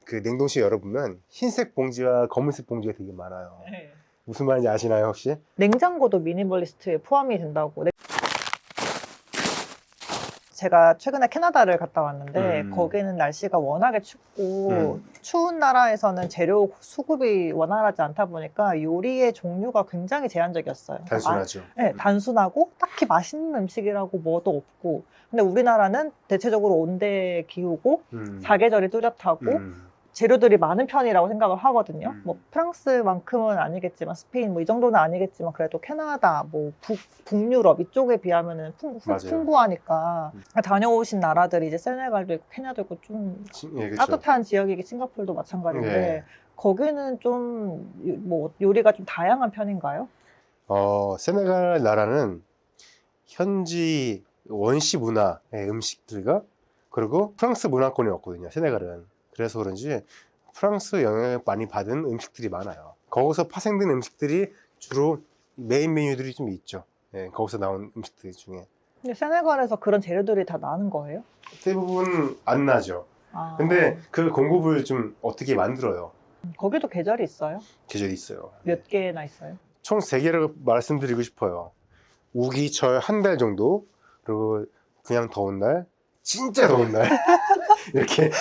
그 냉동실 열어보면 흰색 봉지와 검은색 봉지가 되게 많아요. 네. 무슨 말인지 아시나요 혹시? 냉장고도 미니멀리스트에 포함이 된다고. 제가 최근에 캐나다를 갔다 왔는데 거기는 날씨가 워낙에 춥고 추운 나라에서는 재료 수급이 원활하지 않다 보니까 요리의 종류가 굉장히 제한적이었어요. 단순하죠. 네, 단순하고 딱히 맛있는 음식이라고 뭐도 없고, 근데 우리나라는 대체적으로 온대 기후고 사계절이 뚜렷하고 재료들이 많은 편이라고 생각을 하거든요. 뭐 프랑스만큼은 아니겠지만 스페인 뭐 이 정도는 아니겠지만 그래도 캐나다 뭐 북유럽 이쪽에 비하면은 풍부하니까 다녀오신 나라들이 이제 세네갈도 있고 케냐도 있고 좀 예, 그렇죠. 따뜻한 지역이기 싱가포르도 마찬가지인데 네. 거기는 좀 뭐 요리가 좀 다양한 편인가요? 세네갈 나라는 현지 원시 문화의 음식들과 그리고 프랑스 문화권이 없거든요. 세네갈은. 그래서 그런지 프랑스 영향을 많이 받은 음식들이 많아요. 거기서 파생된 음식들이 주로 메인 메뉴들이 좀 있죠. 예, 거기서 나온 음식들 중에. 근데 세네갈에서 그런 재료들이 다 나는 거예요? 대부분 안 나죠. 근데 그 공급을 좀 어떻게 만들어요? 거기도 계절이 있어요? 계절이 있어요. 몇 개나 있어요? 총 3개를 말씀드리고 싶어요. 우기철 한 달 정도, 그리고 그냥 더운 날, 진짜 더운 날 이렇게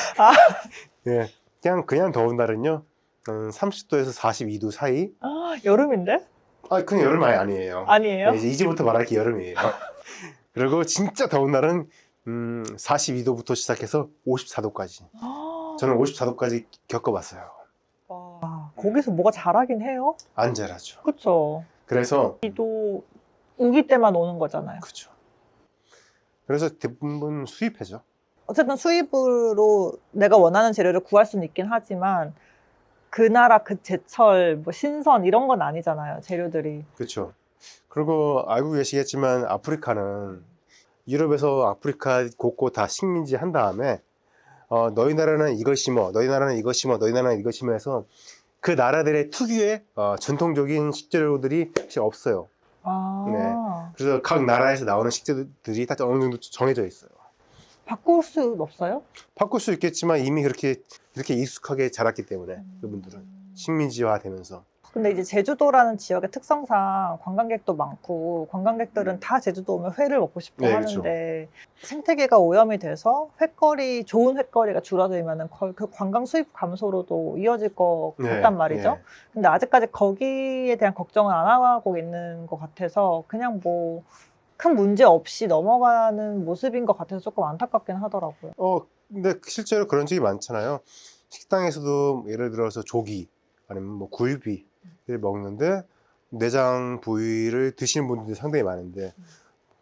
예, 그냥 더운 날은요 30도에서 42도 사이. 여름인데? 그냥 여름 아니에요. 아니에요? 네, 이제부터 말할 게 여름이에요. 그리고 진짜 더운 날은 42도부터 시작해서 54도까지. 저는 54도까지 겪어봤어요. 거기서 뭐가 자라긴 해요? 안 자라죠. 그렇죠. 그래서 또 우기 때만 오는 거잖아요. 그렇죠. 그래서 대부분 수입해죠. 어쨌든 수입으로 내가 원하는 재료를 구할 수는 있긴 하지만 그 나라 그 제철 뭐 신선 이런 건 아니잖아요, 재료들이. 그렇죠. 그리고 알고 계시겠지만 아프리카는 유럽에서 아프리카 곳곳 다 식민지 한 다음에 너희 나라는 이걸 심어, 너희 나라는 이거 심어, 너희 나라는 이거 심어 해서 그 나라들의 특유의 전통적인 식재료들이 사실 없어요. 네. 그래서 각 나라에서 나오는 식재료들이 다 어느 정도 정해져 있어요. 바꿀 수 없어요? 바꿀 수 있겠지만 이미 그렇게 익숙하게 자랐기 때문에 그분들은 식민지화 되면서. 근데 이제 제주도라는 지역의 특성상 관광객도 많고 관광객들은 다 제주도 오면 회를 먹고 싶어 하는데 생태계가 오염이 돼서 좋은 횟거리가 줄어들면은 그 관광 수입 감소로도 이어질 것 같단 말이죠. 근데 아직까지 거기에 대한 걱정을 안 하고 있는 것 같아서 그냥 뭐 큰 문제 없이 넘어가는 모습인 것 같아서 조금 안타깝긴 하더라고요. 근데 실제로 그런 적이 많잖아요. 식당에서도 예를 들어서 조기 아니면 뭐 굴비를 먹는데 내장 부위를 드시는 분들이 상당히 많은데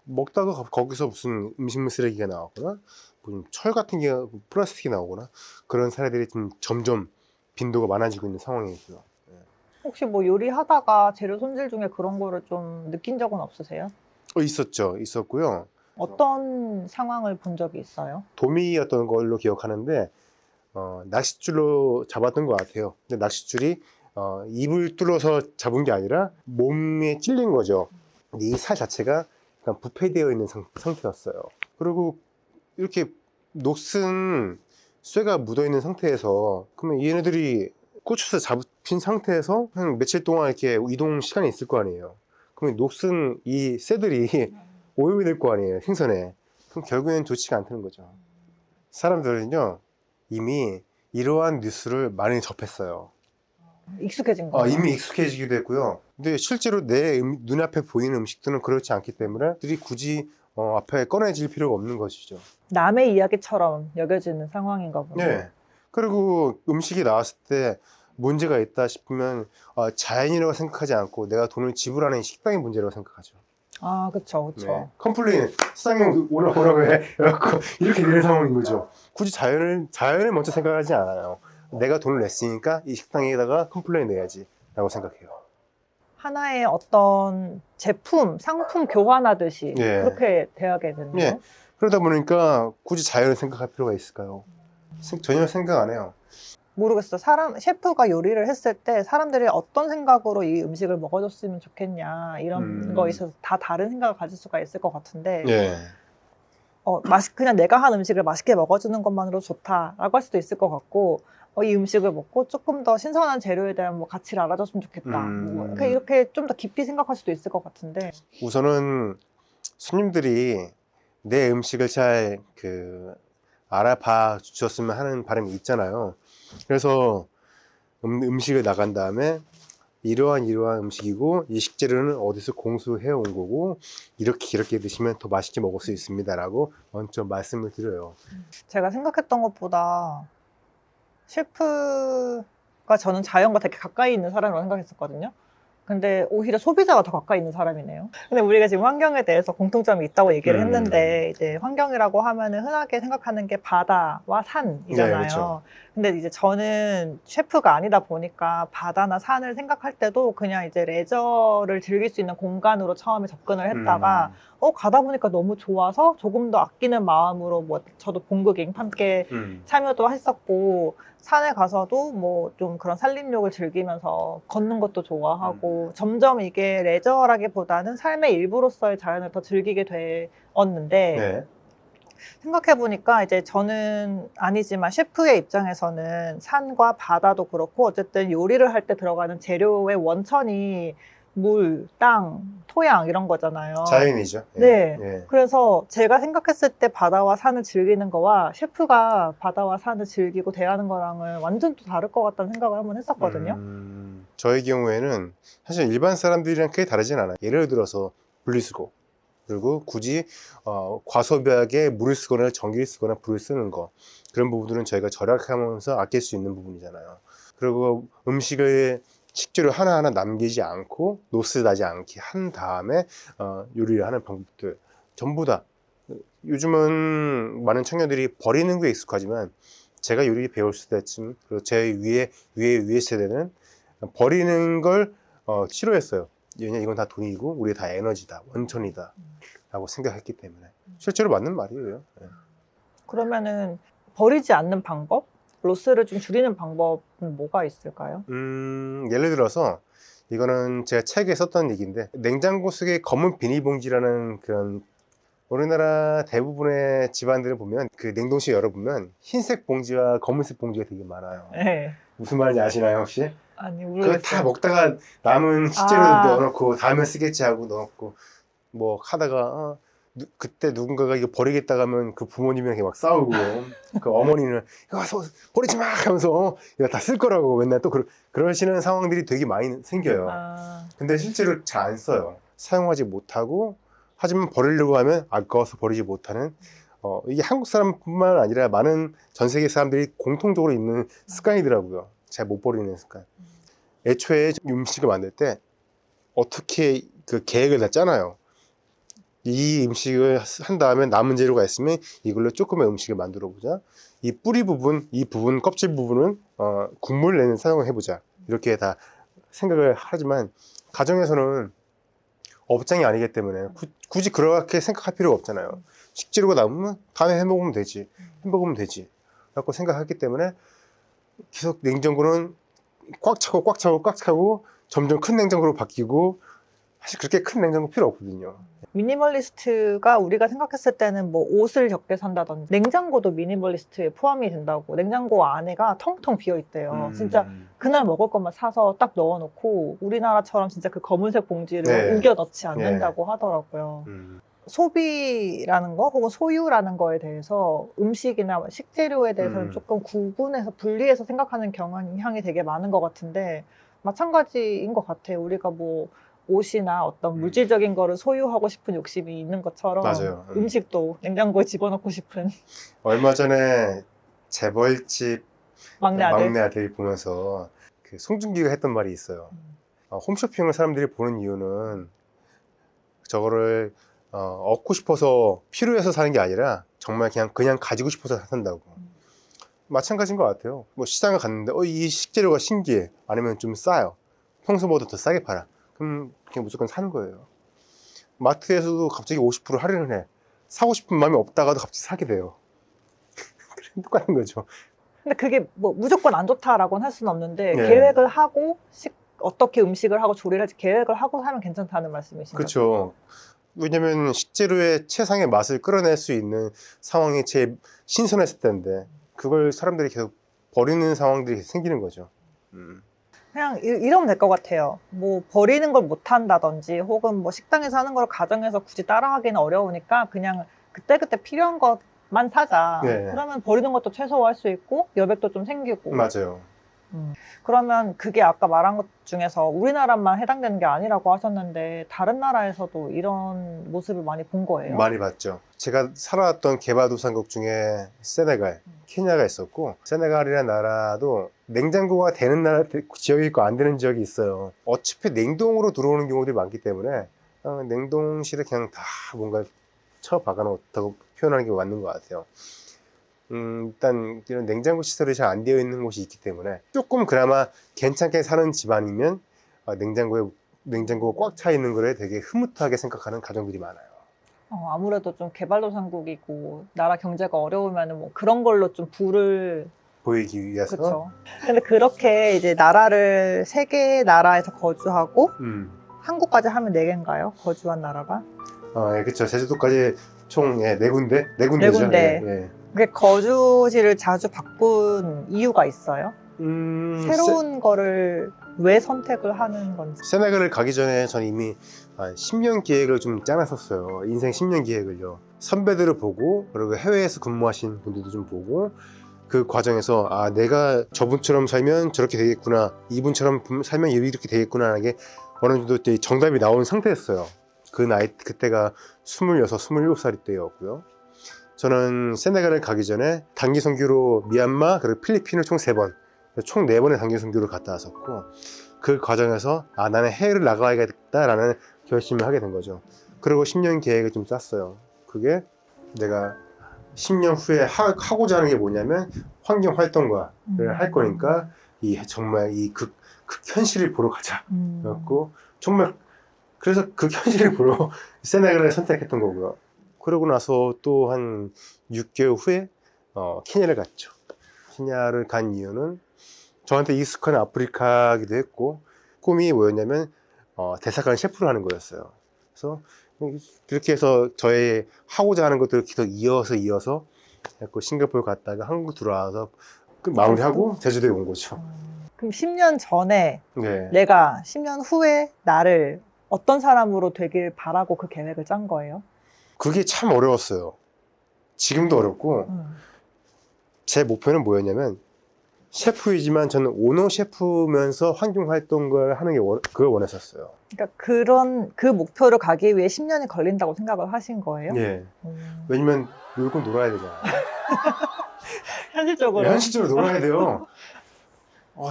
먹다가 거기서 무슨 음식물 쓰레기가 나오거나 무슨 철 같은 게 플라스틱이 나오거나 그런 사례들이 좀 점점 빈도가 많아지고 있는 상황이고요. 혹시 뭐 요리하다가 재료 손질 중에 그런 거를 좀 느낀 적은 없으세요? 있었고요. 어떤 상황을 본 적이 있어요? 도미였던 걸로 기억하는데 낚싯줄로 잡았던 것 같아요. 근데 낚싯줄이 입을 뚫어서 잡은 게 아니라 몸에 찔린 거죠. 근데 이 살 자체가 약간 부패되어 있는 상태였어요. 그리고 이렇게 녹슨 쇠가 묻어 있는 상태에서 그러면 얘네들이 꽂혀서 잡힌 상태에서 한 며칠 동안 이렇게 이동 시간이 있을 거 아니에요. 그러면 녹슨 이 쇠들이 오염이 될 거 아니에요, 생선에. 그럼 결국에는 좋지가 않다는 거죠. 사람들은요 이미 이러한 뉴스를 많이 접했어요. 익숙해진 거예요? 이미 익숙해지기도 했고요. 근데 실제로 내 눈앞에 보이는 음식들은 그렇지 않기 때문에 들이 굳이 앞에 꺼내질 필요가 없는 것이죠. 남의 이야기처럼 여겨지는 상황인가 보네요. 네. 그리고 음식이 나왔을 때 문제가 있다 싶으면 자연이라고 생각하지 않고 내가 돈을 지불하는 식당의 문제라고 생각하죠. 그쵸. 네. 컴플레인, 사장님 오라고 해. 이렇게 되는 상황인 거죠. 굳이 자연을 먼저 생각하지 않아요. 내가 돈을 냈으니까 이 식당에다가 컴플레인 내야지 라고 생각해요. 하나의 어떤 제품, 상품 교환하듯이 그렇게 대하게 됐네요. 그러다 보니까 굳이 자연을 생각할 필요가 있을까요? 전혀 생각 안 해요. 모르겠어. 셰프가 요리를 했을 때 사람들이 어떤 생각으로 이 음식을 먹어줬으면 좋겠냐 이런 거에 있어서 다 다른 생각을 가질 수가 있을 것 같은데 그냥 내가 한 음식을 맛있게 먹어주는 것만으로 좋다라고 할 수도 있을 것 같고 이 음식을 먹고 조금 더 신선한 재료에 대한 뭐 가치를 알아줬으면 좋겠다. 뭐 이렇게 좀 더 깊이 생각할 수도 있을 것 같은데. 우선은 손님들이 내 음식을 잘 알아봐 주셨으면 하는 바람이 있잖아요. 그래서 음식을 나간 다음에 이러한 음식이고 이 식재료는 어디서 공수해 온 거고 이렇게 드시면 더 맛있게 먹을 수 있습니다라고 먼저 말씀을 드려요. 제가 생각했던 것보다 셰프가 저는 자연과 되게 가까이 있는 사람이라고 생각했었거든요. 근데 오히려 소비자가 더 가까이 있는 사람이네요. 근데 우리가 지금 환경에 대해서 공통점이 있다고 얘기를 했는데, 이제 환경이라고 하면은 흔하게 생각하는 게 바다와 산이잖아요. 네, 그렇죠. 근데 이제 저는 셰프가 아니다 보니까 바다나 산을 생각할 때도 그냥 이제 레저를 즐길 수 있는 공간으로 처음에 접근을 했다가 가다 보니까 너무 좋아서 조금 더 아끼는 마음으로 뭐 저도 봉극 함께 참여도 했었고, 산에 가서도 뭐 좀 그런 산림욕을 즐기면서 걷는 것도 좋아하고 점점 이게 레저라기보다는 삶의 일부로서의 자연을 더 즐기게 되었는데 네. 생각해보니까 이제 저는 아니지만 셰프의 입장에서는 산과 바다도 그렇고 어쨌든 요리를 할 때 들어가는 재료의 원천이 물, 땅, 토양 이런 거잖아요. 자연이죠. 네. 예. 그래서 제가 생각했을 때 바다와 산을 즐기는 거와 셰프가 바다와 산을 즐기고 대하는 거랑은 완전 또 다를 것 같다는 생각을 한번 했었거든요. 저의 경우에는 사실 일반 사람들이랑 크게 다르진 않아요. 예를 들어서 분리수거, 그리고 굳이 과소비하게 물을 쓰거나 전기를 쓰거나 불을 쓰는 거, 그런 부분들은 저희가 절약하면서 아낄 수 있는 부분이잖아요. 그리고 식재료 하나하나 남기지 않고 노스나지 않게 한 다음에 요리를 하는 방법들 전부 다, 요즘은 많은 청년들이 버리는 게 익숙하지만 제가 요리 배웠을 때쯤, 그리고 제 위에 세대는 버리는 걸 싫어했어요. 왜냐면 이건 다 돈이고 우리 다 에너지다, 원천이다 라고 생각했기 때문에. 실제로 맞는 말이에요. 네. 그러면은 버리지 않는 방법? 로스를 좀 줄이는 방법은 뭐가 있을까요? 예를 들어서 이거는 제가 책에 썼던 얘기인데, 냉장고 속에 검은 비닐봉지라는 그런, 우리나라 대부분의 집안들을 보면 그 냉동실 열어보면 흰색 봉지와 검은색 봉지가 되게 많아요. 네. 무슨 말인지 아시나요 혹시? 아니, 그거 모르겠어요. 다 먹다가 남은 식재료 넣어놓고 다음에 쓰겠지 하고 넣어놓고 뭐 하다가 그때 누군가가 이거 버리겠다 하면 그 부모님이랑 이렇게 막 싸우고 그 어머니는 이거 버리지 마 하면서 이거 다 쓸 거라고 맨날 또 그러시는 상황들이 되게 많이 생겨요. 근데 실제로 잘 안 써요. 사용하지 못하고, 하지만 버리려고 하면 아까워서 버리지 못하는, 이게 한국 사람뿐만 아니라 많은 전 세계 사람들이 공통적으로 있는 습관이더라고요. 잘 못 버리는 습관. 애초에 음식을 만들 때 어떻게 그 계획을 다 짜놔요. 이 음식을 한 다음에 남은 재료가 있으면 이걸로 조금의 음식을 만들어 보자. 이 뿌리 부분, 이 부분, 껍질 부분은 국물 내는 사용을 해보자. 이렇게 다 생각을 하지만 가정에서는 업장이 아니기 때문에 굳이 그렇게 생각할 필요가 없잖아요. 식재료가 남으면 다음에 해먹으면 되지. 라고 생각하기 때문에 계속 냉장고는 꽉 차고 점점 큰 냉장고로 바뀌고, 사실 그렇게 큰 냉장고 필요 없거든요. 미니멀리스트가 우리가 생각했을 때는 뭐 옷을 적게 산다든지, 냉장고도 미니멀리스트에 포함이 된다고. 냉장고 안에가 텅텅 비어 있대요. 진짜 그날 먹을 것만 사서 딱 넣어놓고 우리나라처럼 진짜 그 검은색 봉지를 네. 우겨 넣지 않는다고 하더라고요. 소비라는 거 혹은 소유라는 거에 대해서 음식이나 식재료에 대해서는 조금 구분해서 분리해서 생각하는 경향이 되게 많은 것 같은데, 마찬가지인 것 같아요. 우리가 뭐 옷이나 어떤 물질적인 거를 소유하고 싶은 욕심이 있는 것처럼 맞아요. 음식도 냉장고에 집어넣고 싶은. 얼마 전에 재벌집 막내 아들 보면서 그 송중기가 했던 말이 있어요. 홈쇼핑을 사람들이 보는 이유는 저거를 얻고 싶어서 필요해서 사는 게 아니라 정말 그냥 가지고 싶어서 산다고. 마찬가지인 것 같아요. 뭐 시장을 갔는데 이 식재료가 신기해, 아니면 좀 싸요, 평소보다 더 싸게 팔아, 그럼 그냥 무조건 사는 거예요. 마트에서도 갑자기 50% 할인을 해. 사고 싶은 마음이 없다가도 갑자기 사게 돼요. 똑같은 거죠. 근데 그게 뭐 무조건 안 좋다라고는 할 수는 없는데, 네. 계획을 하고 어떻게 음식을 하고 조리를 할지 계획을 하고 사면 괜찮다는 말씀이신 거죠? 그렇죠. 왜냐면 식재료의 최상의 맛을 끌어낼 수 있는 상황이 제일 신선했을 텐데, 그걸 사람들이 계속 버리는 상황들이 생기는 거죠. 그냥 이러면 될 것 같아요. 뭐 버리는 걸 못 한다든지 혹은 뭐 식당에서 하는 걸 가정에서 굳이 따라하기는 어려우니까 그냥 그때그때 필요한 것만 사자. 네. 그러면 버리는 것도 최소화할 수 있고 여백도 좀 생기고. 맞아요. 그러면 그게 아까 말한 것 중에서 우리나라만 해당되는 게 아니라고 하셨는데 다른 나라에서도 이런 모습을 많이 본 거예요? 많이 봤죠. 제가 살아왔던 개발도상국 중에 세네갈, 케냐가 있었고, 세네갈이라는 나라도 냉장고가 되는 나라 지역이 있고 안 되는 지역이 있어요. 어차피 냉동으로 들어오는 경우들이 많기 때문에 냉동실에 그냥 다 뭔가 쳐박아 놓다고 표현하는 게 맞는 것 같아요. 일단 이런 냉장고 시설이 잘 안 되어 있는 곳이 있기 때문에 조금 그나마 괜찮게 사는 집안이면 냉장고가 꽉 차 있는 거를 되게 흐뭇하게 생각하는 가정들이 많아요. 아무래도 좀 개발도상국이고 나라 경제가 어려우면 뭐 그런 걸로 좀 부를 보이기 위해서. 그렇죠. 근데 그렇게 이제 나라를 세 개의 나라에서 거주하고 한국까지 하면 네 개인가요? 거주한 나라가? 예, 그렇죠. 제주도까지 총 네 군데, 네 군데죠. 네 군데. 예, 그게 거주지를 자주 바꾼 이유가 있어요? 새로운 거를 왜 선택을 하는 건지. 세네갈을 가기 전에 전 이미 10년 계획을 좀 짜놨었어요. 인생 10년 계획을요. 선배들을 보고 그리고 해외에서 근무하신 분들도 좀 보고 그 과정에서 내가 저분처럼 살면 저렇게 되겠구나, 이분처럼 살면 이렇게 되겠구나 하는 게 어느 정도 정답이 나온 상태였어요. 그 나이 그때가 26, 27살 때였고요. 저는 세네갈을 가기 전에 단기 선교로 미얀마 그리고 필리핀을 총 3번, 총 4번의 단기 선교를 갔다 왔었고, 그 과정에서 나는 해외를 나가야겠다라는 결심을 하게 된 거죠. 그리고 10년 계획을 좀 짰어요. 그게 내가 10년 후에 하고자 하는 게 뭐냐면 환경 활동가를 할 거니까 정말 이 극 현실을 보러 가자. 그래갖고 정말 그래서 극 현실을 보러 세네갈을 선택했던 거고요. 그러고 나서 또 한 6개월 후에 케냐를 갔죠. 케냐를 간 이유는 저한테 익숙한 아프리카기도 했고, 꿈이 뭐였냐면 대사관 셰프를 하는 거였어요. 그래서 그렇게 해서 저의 하고자 하는 것들을 계속 이어서 해갖고 싱가포르 갔다가 한국 들어와서 마무리하고 제주도에 온 거죠. 그럼 10년 전에 네. 내가 10년 후에 나를 어떤 사람으로 되길 바라고 그 계획을 짠 거예요? 그게 참 어려웠어요. 지금도 어렵고, 제 목표는 뭐였냐면 셰프이지만 저는 오너 셰프면서 환경 활동을 하는 게 그걸 원했었어요. 그러니까 그 목표를 가기 위해 10년이 걸린다고 생각을 하신 거예요? 예. 왜냐면 놀고 놀아야 되잖아요. 현실적으로. 현실적으로 놀아야 돼요.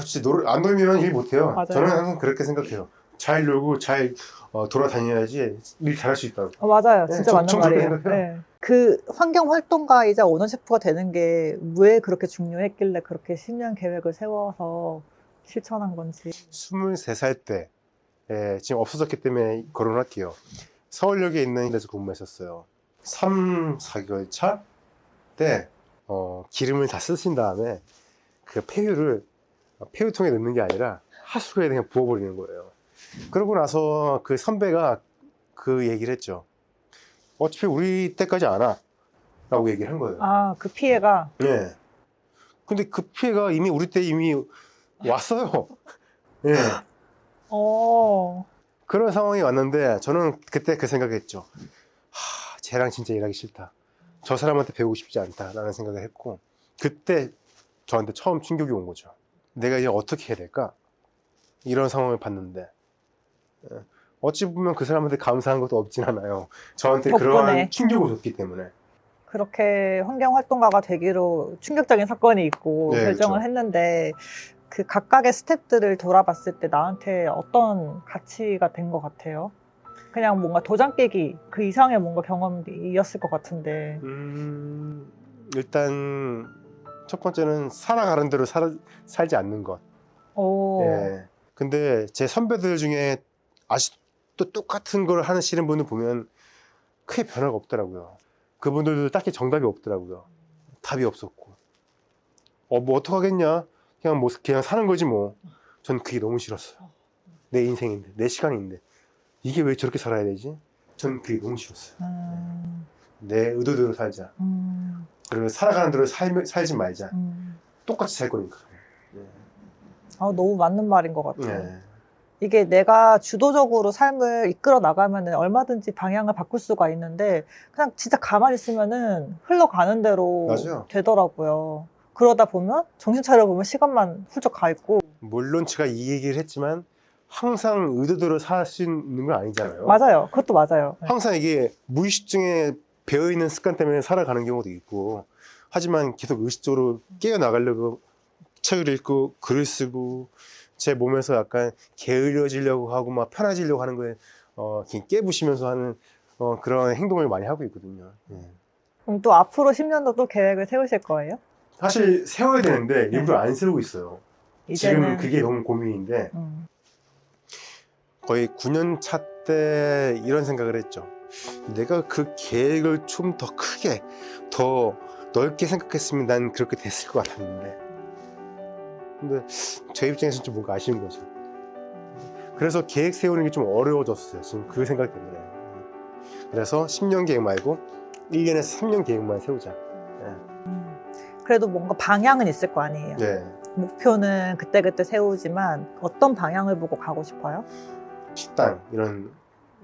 진짜 안 놀면 일 못해요. 맞아요. 저는 항상 그렇게 생각해요. 잘 놀고 잘 돌아다녀야지 일 잘할 수 있다고. 맞아요. 네, 진짜 맞는 말이에요. 네. 그 환경 활동가이자 오너 셰프가 되는 게 왜 그렇게 중요했길래 그렇게 10년 계획을 세워서 실천한 건지. 23살 때 지금 없어졌기 때문에 거론할게요. 서울역에 있는 데서 근무했었어요. 3, 4개월 차 때 기름을 다 쓰신 다음에 그 폐유통에 넣는 게 아니라 하수구에 그냥 부어버리는 거예요. 그러고 나서 그 선배가 그 얘기를 했죠. 어차피 우리 때까지 안 와. 라고 얘기를 한 거예요. 그 피해가. 네. 근데 그 피해가 우리 때 이미 왔어요. 예. 그런 상황이 왔는데 저는 그때 그 생각했죠. 쟤랑 진짜 일하기 싫다. 저 사람한테 배우고 싶지 않다라는 생각을 했고, 그때 저한테 처음 충격이 온 거죠. 내가 이제 어떻게 해야 될까? 이런 상황을 봤는데 어찌 보면 그 사람한테 감사한 것도 없진 않아요. 저한테 덕분에. 그러한 충격을 줬기 때문에. 그렇게 환경 활동가가 되기로 충격적인 사건이 있고 네, 결정을 그렇죠. 했는데 그 각각의 스텝들을 돌아봤을 때 나한테 어떤 가치가 된 것 같아요? 그냥 뭔가 도장 깨기 그 이상의 뭔가 경험이었을 것 같은데. 일단 첫 번째는 살아가는 대로 살지 않는 것. 예. 근데 제 선배들 중에 아직도 똑같은 걸 하시는 분을 보면 크게 변화가 없더라고요. 그분들도 딱히 정답이 없더라고요. 답이 없었고. 뭐 어떡하겠냐? 그냥 사는 거지 뭐. 전 그게 너무 싫었어요. 내 인생인데, 내 시간인데. 이게 왜 저렇게 살아야 되지? 전 그게 너무 싫었어요. 내 의도대로 살자. 그리고 살아가는 대로 살지 말자. 똑같이 살 거니까. 아, 너무 맞는 말인 것 같아요. 네. 이게 내가 주도적으로 삶을 이끌어 나가면 얼마든지 방향을 바꿀 수가 있는데 그냥 진짜 가만히 있으면은 흘러가는 대로 맞아요. 되더라고요. 그러다 보면 정신 차려보면 시간만 훌쩍 가 있고. 물론 제가 이 얘기를 했지만 항상 의도대로 살 수 있는 건 아니잖아요. 맞아요. 그것도 맞아요. 네. 항상 이게 무의식 중에 배어있는 습관 때문에 살아가는 경우도 있고, 하지만 계속 의식적으로 깨어나가려고 책을 읽고 글을 쓰고 제 몸에서 약간 게을러지려고 하고 막 편해지려고 하는 거에 이렇게 깨부시면서 하는 그런 행동을 많이 하고 있거든요. 그럼 또 앞으로 10년도 또 계획을 세우실 거예요? 사실 세워야 되는데 일부러 안 세우고 있어요. 지금 이제는 그게 너무 고민인데 거의 9년 차 때 이런 생각을 했죠. 내가 그 계획을 좀 더 크게, 더 넓게 생각했으면 난 그렇게 됐을 것 같았는데, 근데 제 입장에서는 좀 뭔가 아쉬운 거죠. 그래서 계획 세우는 게 좀 어려워졌어요. 지금 그 생각 때문에. 그래서 10년 계획 말고 1년에서 3년 계획만 세우자. 그래도 뭔가 방향은 있을 거 아니에요. 네. 목표는 그때그때 세우지만 어떤 방향을 보고 가고 싶어요? 식당 이런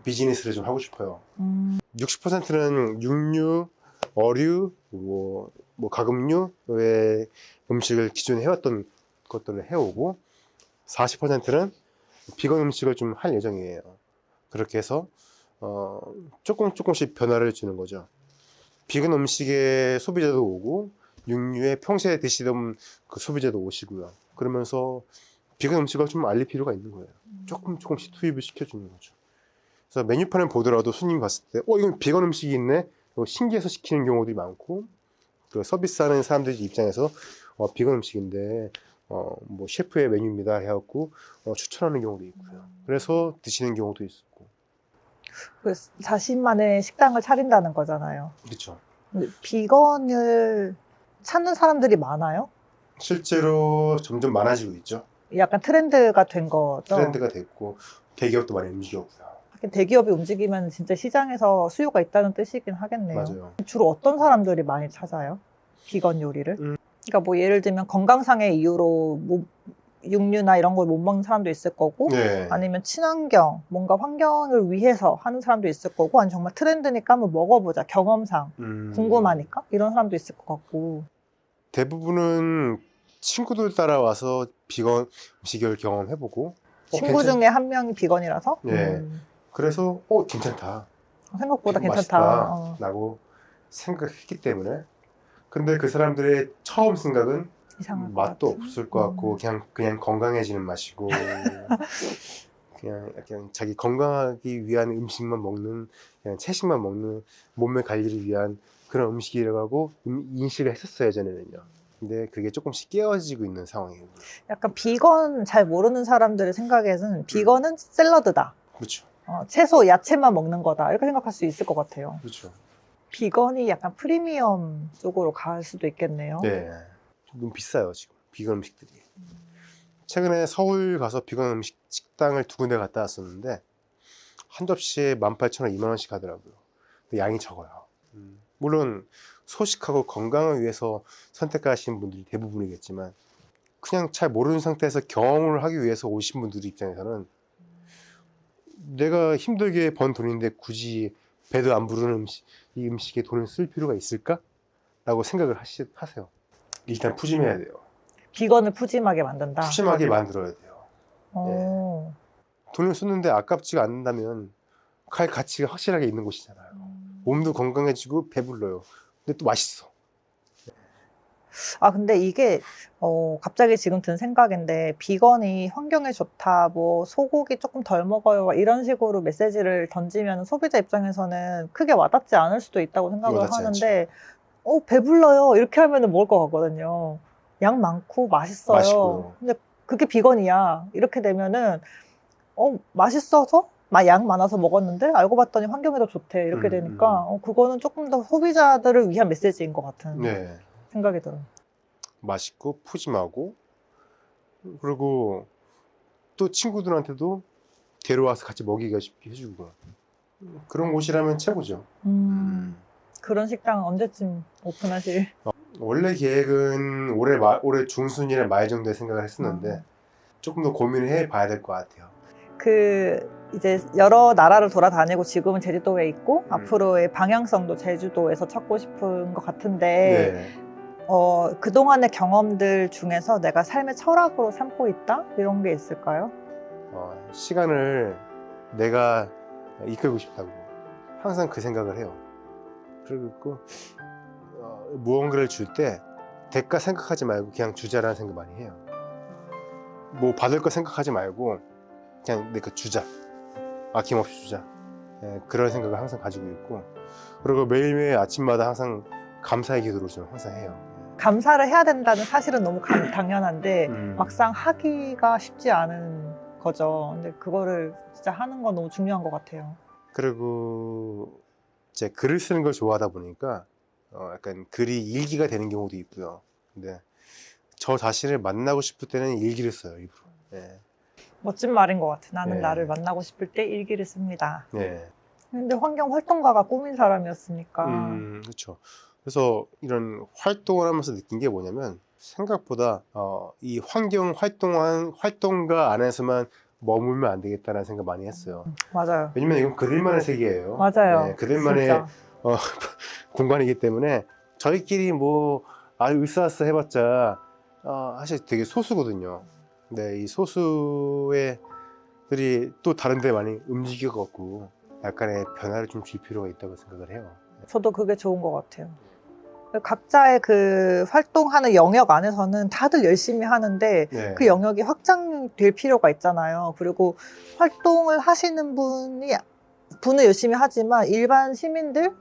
비즈니스를 좀 하고 싶어요. 60%는 육류, 어류, 뭐 가금류의 음식을 기존에 해왔던 것들을 해오고 40%는 비건 음식을 좀 할 예정이에요. 그렇게 해서 조금씩 변화를 주는 거죠. 비건 음식의 소비자도 오고 육류에 평소에 드시던 그 소비자도 오시고요. 그러면서 비건 음식을 좀 알릴 필요가 있는 거예요. 조금씩 투입을 시켜주는 거죠. 그래서 메뉴판을 보더라도 손님이 봤을 때 이건 비건 음식이 있네? 신기해서 시키는 경우들이 많고, 그 서비스하는 사람들 입장에서 비건 음식인데 뭐 셰프의 메뉴입니다 해갖고 추천하는 경우도 있고요. 그래서 드시는 경우도 있고. 그 자신만의 식당을 차린다는 거잖아요. 그렇죠. 근데 비건을 찾는 사람들이 많아요? 실제로 점점 많아지고 있죠. 약간 트렌드가 된 거죠? 트렌드가 됐고 대기업도 많이 움직였고요. 하긴 대기업이 움직이면 진짜 시장에서 수요가 있다는 뜻이긴 하겠네요. 맞아요. 주로 어떤 사람들이 많이 찾아요? 비건 요리를? 그러니까 뭐 예를 들면 건강상의 이유로 뭐 육류나 이런 걸 못 먹는 사람도 있을 거고, 네. 아니면 친환경, 뭔가 환경을 위해서 하는 사람도 있을 거고, 아니 정말 트렌드니까 한번 먹어보자, 경험상 궁금하니까 이런 사람도 있을 것 같고. 대부분은 친구들 따라와서 비건 음식을 경험해보고 친구 중에 한 명이 비건이라서 네. 그래서 괜찮다, 생각보다 비건 괜찮다. 맛있다 라고 생각했기 때문에. 근데 그 사람들의 처음 생각은 이상할 것 맛도 같아. 없을 것 같고 그냥 건강해지는 맛이고 그냥 약간 자기 건강하기 위한 음식만 먹는, 그냥 채식만 먹는, 몸매 관리를 위한 그런 음식이라고 인식을 했었어요, 전에는요. 근데 그게 조금씩 깨어지고 있는 상황이에요. 약간 비건 잘 모르는 사람들의 생각에는 비건은 샐러드다. 그렇죠. 채소, 야채만 먹는 거다. 이렇게 생각할 수 있을 것 같아요. 그렇죠. 비건이 약간 프리미엄 쪽으로 갈 수도 있겠네요. 네. 좀 비싸요, 지금 비건 음식들이. 최근에 서울 가서 비건 음식 식당을 2군데 갔다 왔었는데 한 접시에 18,000원, 20,000원씩 하더라고요. 양이 적어요. 물론 소식하고 건강을 위해서 선택하시는 분들이 대부분이겠지만, 그냥 잘 모르는 상태에서 경험을 하기 위해서 오신 분들 입장에서는 내가 힘들게 번 돈인데 굳이 배도 안 부르는 이 음식에 돈을 쓸 필요가 있을까? 라고 생각을 하세요. 일단 푸짐해야 돼요. 비건을 푸짐하게 만든다. 푸짐하게 만들어야 돼요. 어. 돈을 쓰는데 아깝지가 않는다면 갈 가치가 확실하게 있는 곳이잖아요. 몸도 건강해지고 배불러요. 근데 또 맛있어. 근데 이게 갑자기 지금 든 생각인데 비건이 환경에 좋다, 뭐 소고기 조금 덜 먹어요, 이런 식으로 메시지를 던지면 소비자 입장에서는 크게 와닿지 않을 수도 있다고 생각을 와닿지 하는데 배불러요 이렇게 하면은 먹을 것 같거든요. 양 많고 맛있어요. 맛있고요. 근데 그게 비건이야 이렇게 되면은 맛있어서 양 많아서 먹었는데 알고 봤더니 환경에도 좋대 이렇게 되니까 그거는 조금 더 소비자들을 위한 메시지인 것 같은 네. 생각이 들어요. 맛있고 푸짐하고, 그리고 또 친구들한테도 데려와서 같이 먹이기가 쉽게 해주고, 그런 곳이라면 최고죠. 그런 식당 언제쯤 오픈하실? 원래 계획은 올해 중순이나 말 정도에 생각을 했었는데 조금 더 고민을 해봐야 될 것 같아요. 이제 여러 나라를 돌아다니고 지금은 제주도에 있고 앞으로의 방향성도 제주도에서 찾고 싶은 것 같은데 네. 그동안의 경험들 중에서 내가 삶의 철학으로 삼고 있다? 이런 게 있을까요? 시간을 내가 이끌고 싶다고 항상 그 생각을 해요. 그리고 무언가를 줄 때 대가 생각하지 말고 그냥 주자라는 생각 많이 해요. 뭐 받을 거 생각하지 말고 그냥 내가 주자, 아낌없이 주자. 그런 생각을 항상 가지고 있고, 그리고 매일매일 아침마다 항상 감사의 기도를 좀 항상 해요. 감사를 해야 된다는 사실은 너무 당연한데 막상 하기가 쉽지 않은 거죠. 근데 그거를 진짜 하는 건 너무 중요한 것 같아요. 그리고 이제 글을 쓰는 걸 좋아하다 보니까 약간 글이 일기가 되는 경우도 있고요. 근데 저 자신을 만나고 싶을 때는 일기를 써요, 일부러. 네. 멋진 말인 것 같아. 나는 네. 나를 만나고 싶을 때 일기를 씁니다. 네. 근데 환경 활동가가 꿈인 사람이었으니까. 그렇죠. 그래서 이런 활동을 하면서 느낀 게 뭐냐면 생각보다 이 환경 활동가 안에서만 머물면 안 되겠다는 생각 많이 했어요. 맞아요. 왜냐면 이건 그들만의 세계예요. 맞아요. 네, 그들만의 진짜. 공간이기 때문에 저희끼리 뭐 으쌰으쌰 해봤자 사실 되게 소수거든요. 근데 이 소수들이 또 다른 데 많이 움직여갖고 약간의 변화를 좀 줄 필요가 있다고 생각을 해요. 저도 그게 좋은 것 같아요. 각자의 그 활동하는 영역 안에서는 다들 열심히 하는데 네. 그 영역이 확장될 필요가 있잖아요. 그리고 활동을 하시는 분은 열심히 하지만 일반 시민들,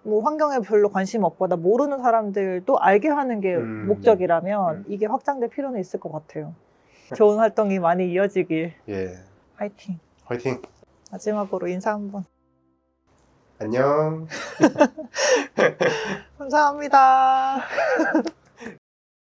뭐 환경에 별로 관심 없거나 모르는 사람들도 알게 하는 게 목적이라면 이게 확장될 필요는 있을 것 같아요. 좋은 활동이 많이 이어지길. 예. 화이팅. 화이팅! 마지막으로 인사 한번. 안녕! 감사합니다.